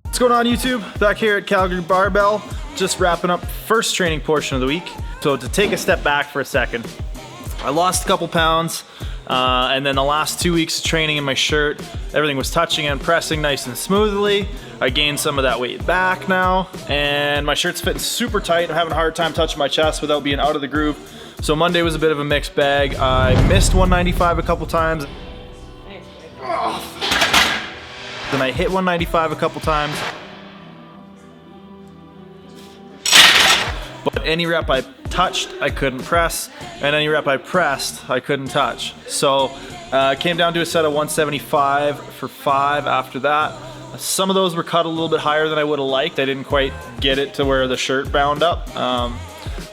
What's going on, YouTube? Back here at Calgary Barbell, just wrapping up the first training portion of the week. So to take a step back for a second, I lost a couple pounds, and then the last 2 weeks of training in my shirt, everything was touching and pressing nice and smoothly. I gained some of that weight back now, and my shirt's fitting super tight. I'm having a hard time touching my chest without being out of the groove. So Monday was a bit of a mixed bag. I missed 195 a couple times. Then I hit 195 a couple times. But any rep I touched, I couldn't press, and any rep I pressed, I couldn't touch. So came down to a set of 175 for 5 after that. Some of those were cut a little bit higher than I would have liked. I didn't quite get it to where the shirt bound up,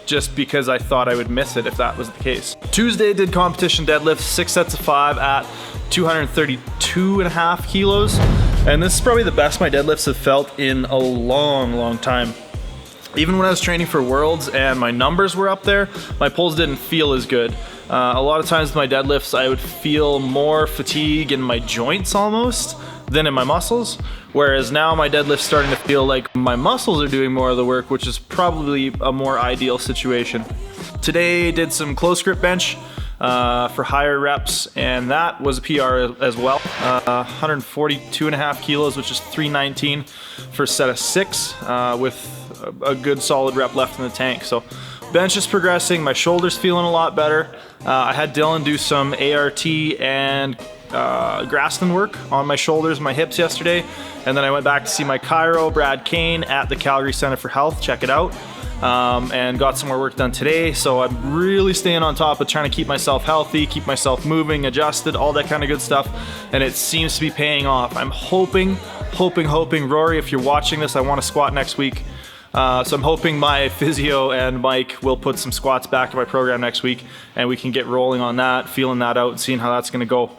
just because I thought I would miss it if that was the case. Tuesday did competition deadlifts, 6 sets of 5 at 232.5 kilos. And this is probably the best my deadlifts have felt in a long time. Even when I was training for Worlds and my numbers were up there, my pulls didn't feel as good. A lot of times with my deadlifts, I would feel more fatigue in my joints almost than in my muscles. Whereas now my deadlift's starting to feel like my muscles are doing more of the work, which is probably a more ideal situation. Today did some close grip bench for higher reps, and that was a PR as well. 142.5 kilos, which is 319 for a set of 6 with a good solid rep left in the tank. So bench is progressing, my shoulder's feeling a lot better. I had Dylan do some ART and Graston work on my shoulders, my hips yesterday, and then I went back to see my chiro, Brad Kane, at the Calgary Center for Health. Check it out. And got some more work done today. So I'm really staying on top of trying to keep myself healthy, keep myself moving, adjusted, all that kind of good stuff. And it seems to be paying off. I'm hoping, Rory, if you're watching this, I want to squat next week. So I'm hoping my physio and Mike will put some squats back to my program next week, and we can get rolling on that, feeling that out and seeing how that's gonna go.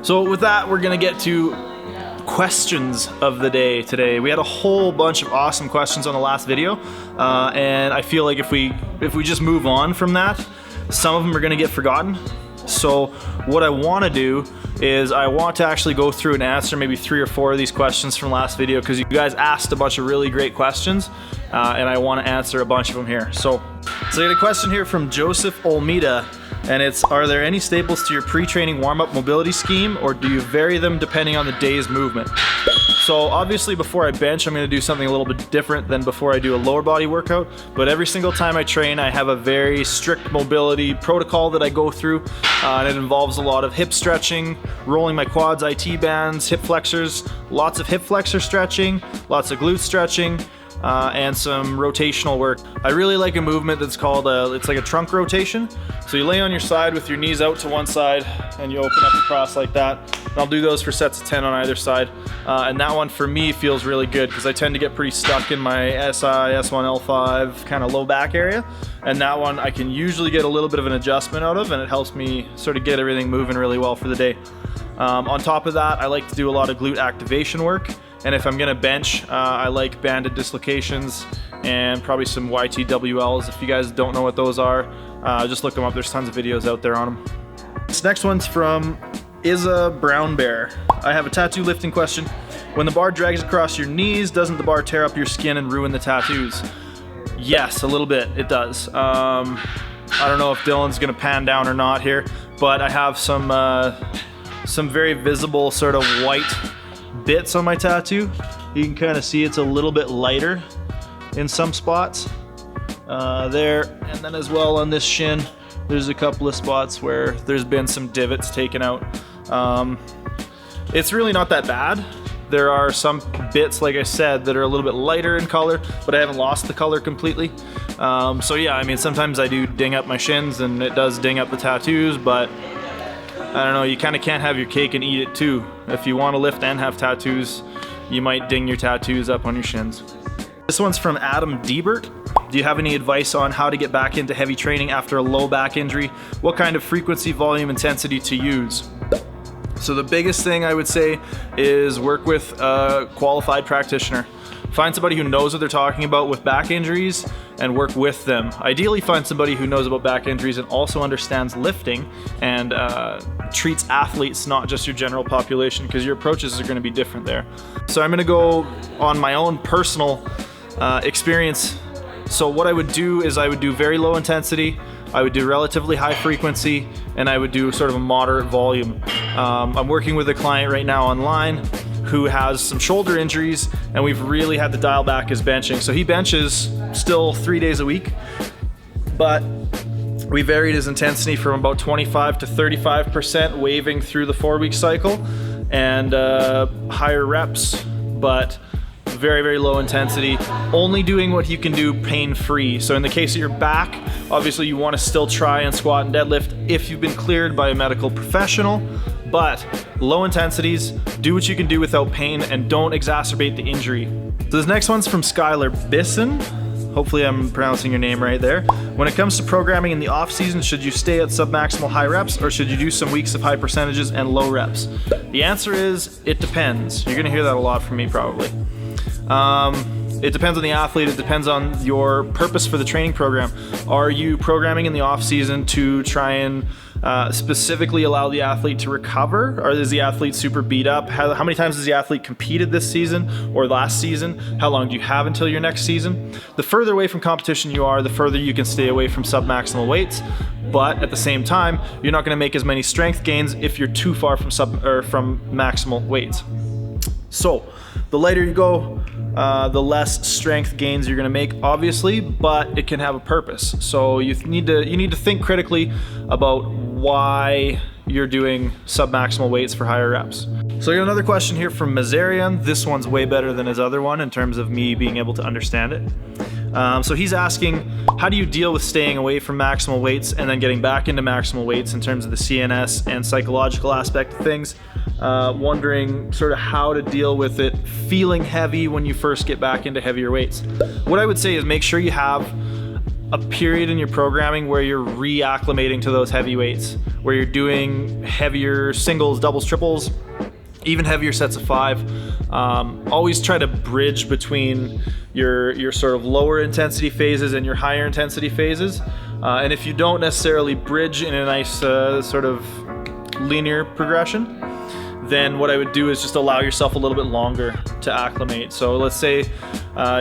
So with that, we're gonna get to questions of the day today. We had a whole bunch of awesome questions on the last video, and I feel like if we just move on from that, some of them are gonna get forgotten. So what I wanna do is I want to actually go through and answer maybe 3 or 4 of these questions from last video, because you guys asked a bunch of really great questions, and I want to answer a bunch of them here. So I got a question here from Joseph Olmida, and it's, are there any staples to your pre-training warm-up mobility scheme, or do you vary them depending on the day's movement? So obviously before I bench, I'm going to do something a little bit different than before I do a lower body workout, but every single time I train, I have a very strict mobility protocol that I go through, and it involves a lot of hip stretching, rolling my quads, IT bands, hip flexors, lots of hip flexor stretching, lots of glute stretching, and some rotational work. I really like a movement that's called it's like a trunk rotation. So you lay on your side with your knees out to one side and you open up across like that. And I'll do those for sets of 10 on either side. And that one for me feels really good because I tend to get pretty stuck in my SI, S1, L5 kind of low back area. And that one I can usually get a little bit of an adjustment out of, and it helps me sort of get everything moving really well for the day. On top of that, I like to do a lot of glute activation work. And if I'm gonna bench, I like banded dislocations and probably some YTWLs. If you guys don't know what those are, just look them up. There's tons of videos out there on them. This next one's from Isa Brown Bear. I have a tattoo lifting question. When the bar drags across your knees, doesn't the bar tear up your skin and ruin the tattoos? Yes, a little bit, it does. I don't know if Dylan's gonna pan down or not here, but I have some very visible sort of white bits on my tattoo. You can kind of see it's a little bit lighter in some spots there, and then as well on this shin there's a couple of spots where there's been some divots taken out. It's really not that bad. There are some bits, like I said, that are a little bit lighter in color, but I haven't lost the color completely. So yeah, I mean, sometimes I do ding up my shins and it does ding up the tattoos, but I don't know, you kind of can't have your cake and eat it too. If you want to lift and have tattoos, you might ding your tattoos up on your shins. This one's from Adam Diebert. Do you have any advice on how to get back into heavy training after a low back injury? What kind of frequency, volume, intensity to use? So the biggest thing I would say is work with a qualified practitioner. Find somebody who knows what they're talking about with back injuries and work with them. Ideally find somebody who knows about back injuries and also understands lifting and treats athletes, not just your general population, because your approaches are going to be different there. So I'm going to go on my own personal experience. So what I would do is I would do very low intensity, I would do relatively high frequency, and I would do sort of a moderate volume. I'm working with a client right now online who has some shoulder injuries, and we've really had to dial back his benching. So he benches still 3 days a week, but we varied his intensity from about 25 to 35% waving through the 4-week cycle, and higher reps, but very, very low intensity, only doing what you can do pain-free. So in the case of your back, obviously you want to still try and squat and deadlift if you've been cleared by a medical professional, but low intensities, do what you can do without pain, and don't exacerbate the injury. So this next one's from Skylar Bisson. Hopefully I'm pronouncing your name right there. When it comes to programming in the off season, should you stay at submaximal high reps, or should you do some weeks of high percentages and low reps? The answer is, it depends. You're gonna hear that a lot from me probably. It depends on the athlete, it depends on your purpose for the training program. Are you programming in the off season to try and specifically allow the athlete to recover, or is the athlete super beat up? How many times has the athlete competed this season or last season? How long do you have until your next season? The further away from competition you are, the further you can stay away from submaximal weights, but at the same time, you're not gonna make as many strength gains if you're too far from maximal weights. So the lighter you go, the less strength gains you're going to make, obviously, but it can have a purpose. So you need to think critically about why you're doing submaximal weights for higher reps. So I got another question here from Mazarian. This one's way better than his other one in terms of me being able to understand it. So he's asking, how do you deal with staying away from maximal weights and then getting back into maximal weights in terms of the CNS and psychological aspect of things? Wondering sort of how to deal with it feeling heavy when you first get back into heavier weights. What I would say is make sure you have a period in your programming where you're reacclimating to those heavy weights, where you're doing heavier singles, doubles, triples, even heavier sets of 5. Always try to bridge between your sort of lower intensity phases and your higher intensity phases. And if you don't necessarily bridge in a nice sort of linear progression, then what I would do is just allow yourself a little bit longer to acclimate. So let's say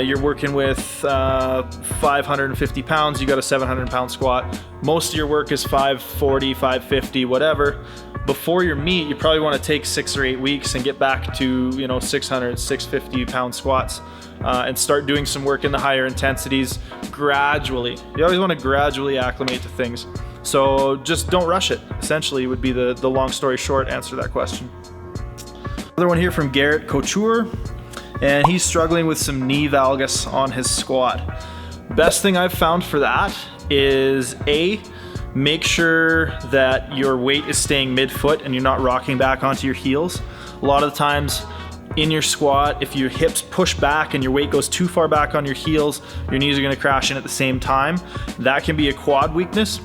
you're working with 550 pounds, you got a 700 pound squat. Most of your work is 540, 550, whatever. Before your meet, you probably want to take 6 or 8 weeks and get back to 600, 650 pound squats and start doing some work in the higher intensities gradually. You always want to gradually acclimate to things. So just don't rush it, essentially would be the long story short answer to that question. Another one here from Garrett Couture, and he's struggling with some knee valgus on his squat. Best thing I've found for that is make sure that your weight is staying mid-foot and you're not rocking back onto your heels. A lot of the times in your squat, if your hips push back and your weight goes too far back on your heels, your knees are gonna crash in at the same time. That can be a quad weakness.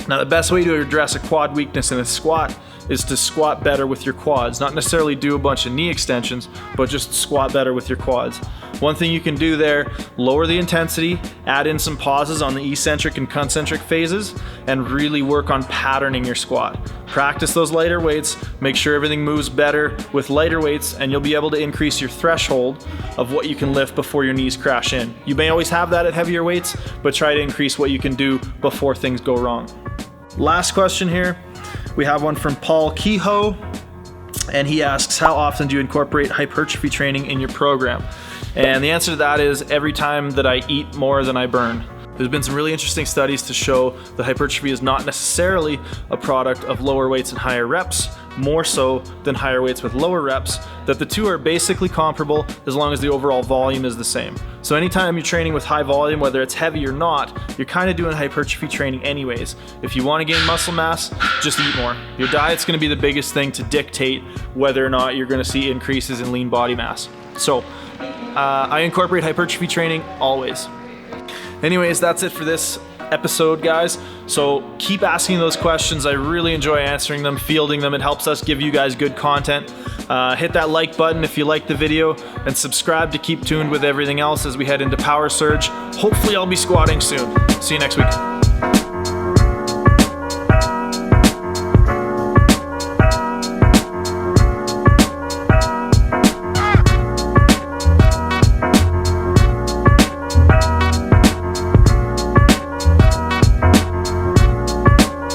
Now the best way to address a quad weakness in a squat is to squat better with your quads. Not necessarily do a bunch of knee extensions, but just squat better with your quads. One thing you can do there, lower the intensity, add in some pauses on the eccentric and concentric phases, and really work on patterning your squat. Practice those lighter weights, make sure everything moves better with lighter weights, and you'll be able to increase your threshold of what you can lift before your knees crash in. You may always have that at heavier weights, but try to increase what you can do before things go wrong. Last question here. We have one from Paul Kehoe, and he asks, how often do you incorporate hypertrophy training in your program? And the answer to that is every time that I eat more than I burn. There's been some really interesting studies to show that hypertrophy is not necessarily a product of lower weights and higher reps, more so than higher weights with lower reps, that the two are basically comparable as long as the overall volume is the same. So anytime you're training with high volume, whether it's heavy or not, you're kind of doing hypertrophy training anyways. If you want to gain muscle mass, just eat more. Your diet's going to be the biggest thing to dictate whether or not you're going to see increases in lean body mass. So I incorporate hypertrophy training always. Anyways, that's it for this episode, guys. So keep asking those questions. I really enjoy answering them, fielding them. It helps us give you guys good content. Hit that like button if you like the video, and subscribe to keep tuned with everything else as we head into Power Surge. Hopefully I'll be squatting soon. See you next week.